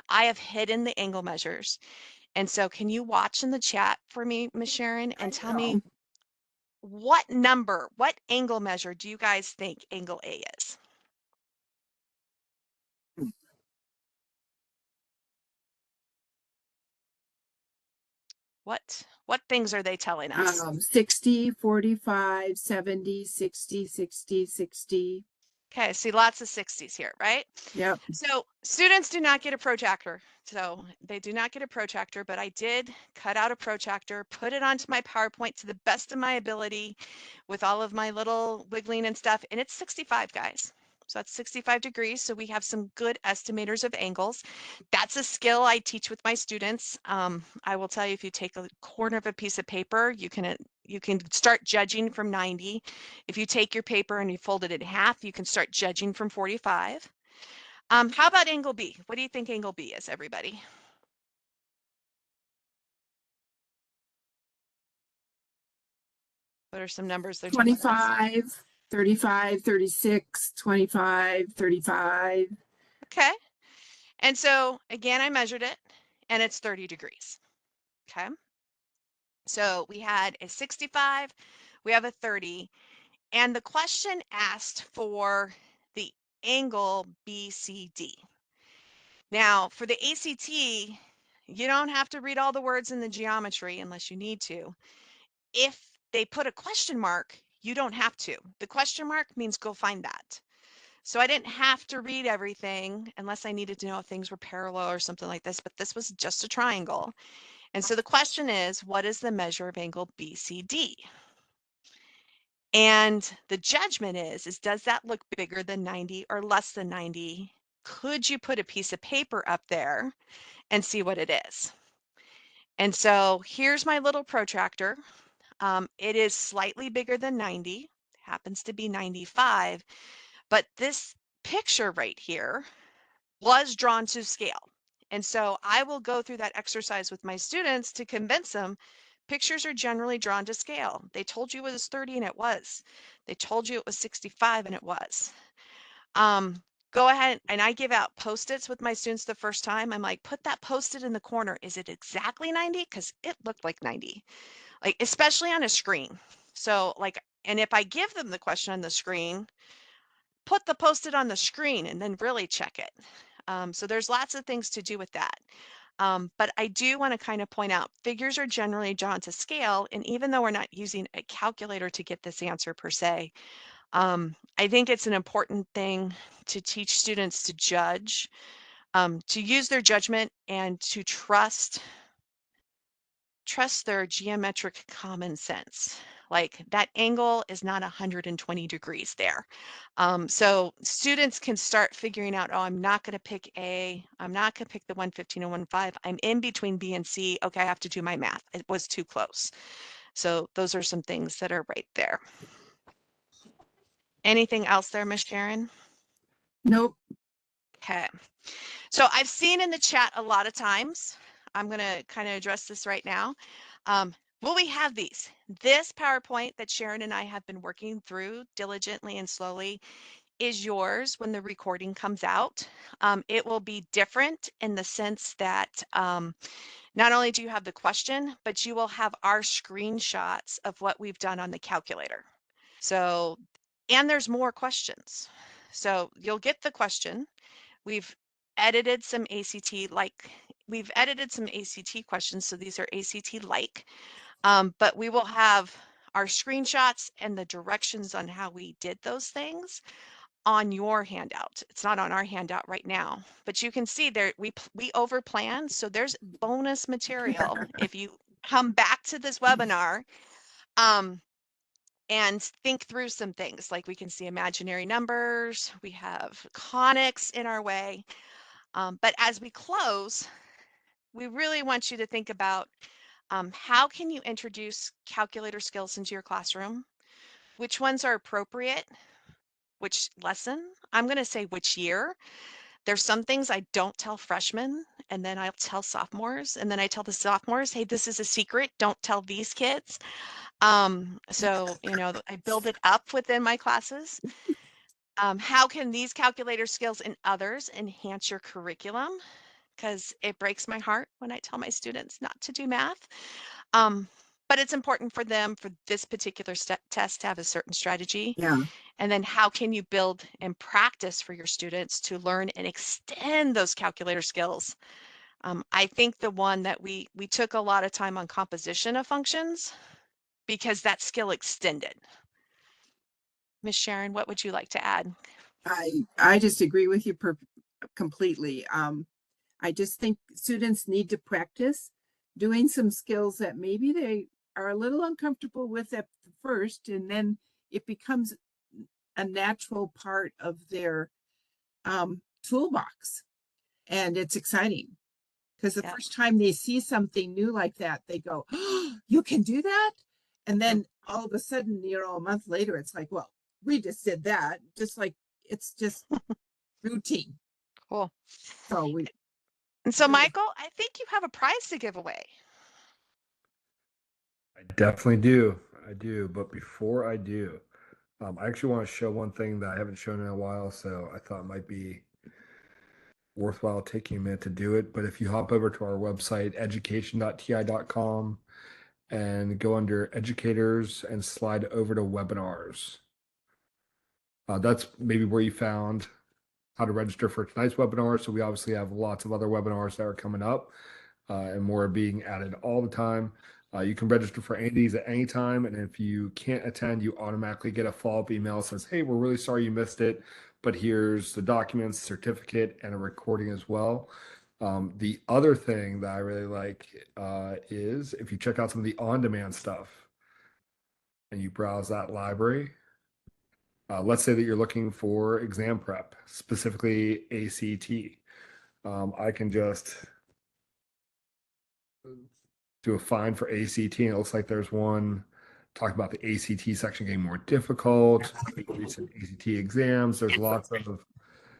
I have hidden the angle measures. And so can you watch in the chat for me, Ms. Sharon, and tell me what angle measure do you guys think angle A is? What things are they telling us? 60, 45, 70, 60, 60, 60. Okay, see lots of 60s here, right? Yep. So students do not get a protractor. So they do not get a protractor, but I did cut out a protractor, put it onto my PowerPoint to the best of my ability with all of my little wiggling and stuff. And it's 65, guys. So that's 65 degrees. So we have some good estimators of angles. That's a skill I teach with my students. I will tell you, if you take a corner of a piece of paper, you can start judging from 90. If you take your paper and you fold it in half, you can start judging from 45. How about angle B? What do you think angle B is, everybody? What are some numbers they're telling us? 25, 35, 36, 25, 35. Okay. And so again, I measured it and it's 30 degrees. Okay. So we had a 65, we have a 30, and the question asked for the angle BCD. Now for the ACT, you don't have to read all the words in the geometry unless you need to. If they put a question mark, you don't have to. The question mark means go find that. So I didn't have to read everything unless I needed to know if things were parallel or something like this, but this was just a triangle. And so the question is, what is the measure of angle BCD? And the judgment is does that look bigger than 90 or less than 90? Could you put a piece of paper up there and see what it is? And so here's my little protractor. It is slightly bigger than 90, happens to be 95, but this picture right here was drawn to scale. And so I will go through that exercise with my students to convince them pictures are generally drawn to scale. They told you it was 30 and it was. They told you it was 65 and it was. Go ahead, and I give out Post-its with my students the first time. I'm like, put that Post-it in the corner. Is it exactly 90? Because it looked like 90. Like, especially on a screen. So like And if I give them the question on the screen, put the post-it on the screen and then really check it. So there's lots of things to do with that. But I do want to kind of point out figures are generally drawn to scale. And even though we're not using a calculator to get this answer per se, I think it's an important thing to teach students to judge, to use their judgment and to trust their geometric common sense. Like that angle is not 120 degrees there. So students can start figuring out, oh, I'm not going to pick A. I'm not going to pick the 115 and 15. I'm in between B and C. Okay, I have to do my math. It was too close. So those are some things that are right there. Anything else there, Miss Sharon? Nope. Okay. So I've seen in the chat a lot of times, I'm going to kind of address this right now. Will we have these? This PowerPoint that Sharon and I have been working through diligently and slowly is yours when the recording comes out. It will be different in the sense that not only do you have the question, but you will have our screenshots of what we've done on the calculator. So, and there's more questions. So you'll get the question. We've edited some ACT questions. So these are ACT like, but we will have our screenshots and the directions on how we did those things on your handout. It's not on our handout right now, but you can see there we over planned. So there's bonus material if you come back to this webinar and think through some things. Like we can see imaginary numbers, we have conics in our way. But as we close, we really want you to think about how can you introduce calculator skills into your classroom? Which ones are appropriate? Which lesson? I'm going to say which year. There's some things I don't tell freshmen, and then I'll tell sophomores, and then I tell the sophomores, hey, this is a secret. Don't tell these kids. So, you know, I build it up within my classes. How can these calculator skills and others enhance your curriculum? Because it breaks my heart when I tell my students not to do math. But it's important for them for this particular test to have a certain strategy. Yeah. And then how can you build and practice for your students to learn and extend those calculator skills? I think the one that we took a lot of time on composition of functions because that skill extended. Miss Sharon, what would you like to add? I just agree with you completely. I just think students need to practice doing some skills that maybe they are a little uncomfortable with at first, and then it becomes a natural part of their toolbox. And it's exciting because the first time they see something new like that, they go, oh, you can do that? And then all of a sudden, you know, a month later, it's like, well, we just did that. Just like, it's just routine. Cool. So and so Michael, I think you have a prize to give away. I definitely do. I do. But before I do, I actually want to show one thing that I haven't shown in a while. So I thought it might be worthwhile taking a minute to do it. But if you hop over to our website, education.ti.com, and go under educators and slide over to webinars. That's maybe where you found how to register for tonight's webinar. So we obviously have lots of other webinars that are coming up and more are being added all the time. You can register for any of these at any time. And if you can't attend, you automatically get a follow-up email that says, hey, we're really sorry you missed it, but here's the documents, certificate, and a recording as well. The other thing that I really like is if you check out some of the on-demand stuff and you browse that library, let's say that you're looking for exam prep, specifically ACT. I can just do a find for ACT, and it looks like there's one talking about the ACT section getting more difficult, recent ACT exams. There's lots of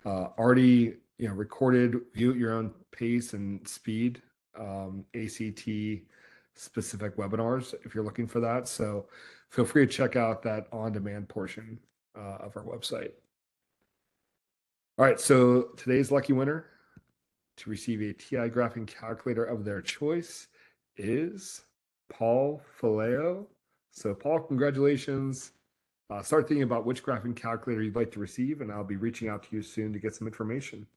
already recorded, view at your own pace and speed ACT specific webinars if you're looking for that. So feel free to check out that on-demand portion of our website. All right, so today's lucky winner to receive a TI graphing calculator of their choice is Paul Faleo. So Paul, congratulations. Start thinking about which graphing calculator you'd like to receive, and I'll be reaching out to you soon to get some information.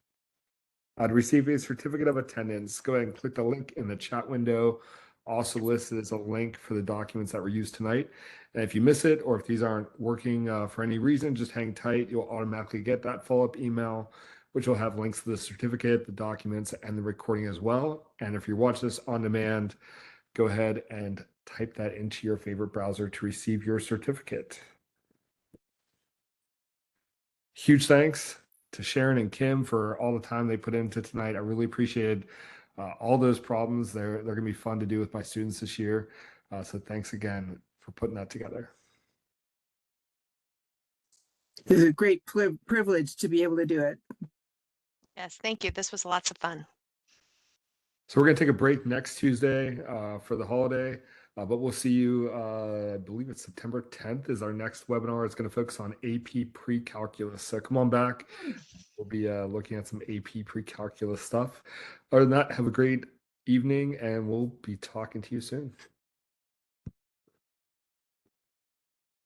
To receive a certificate of attendance, go ahead and click the link in the chat window. Also listed as a link for the documents that were used tonight. And if you miss it, or if these aren't working for any reason, just hang tight. You'll automatically get that follow-up email, which will have links to the certificate, the documents, and the recording as well. And if you watch this on demand, go ahead and type that into your favorite browser to receive your certificate. Huge thanks to Sharon and Kim for all the time they put into tonight. I really appreciated all those problems. They're going to be fun to do with my students this year. So thanks again for putting that together. It's a great privilege to be able to do it. Yes, thank you. This was lots of fun. So we're going to take a break next Tuesday for the holiday, but we'll see you, I believe it's September 10th is our next webinar. It's going to focus on AP pre-calculus. So come on back. We'll be looking at some AP pre-calculus stuff. Other than that, have a great evening, and we'll be talking to you soon.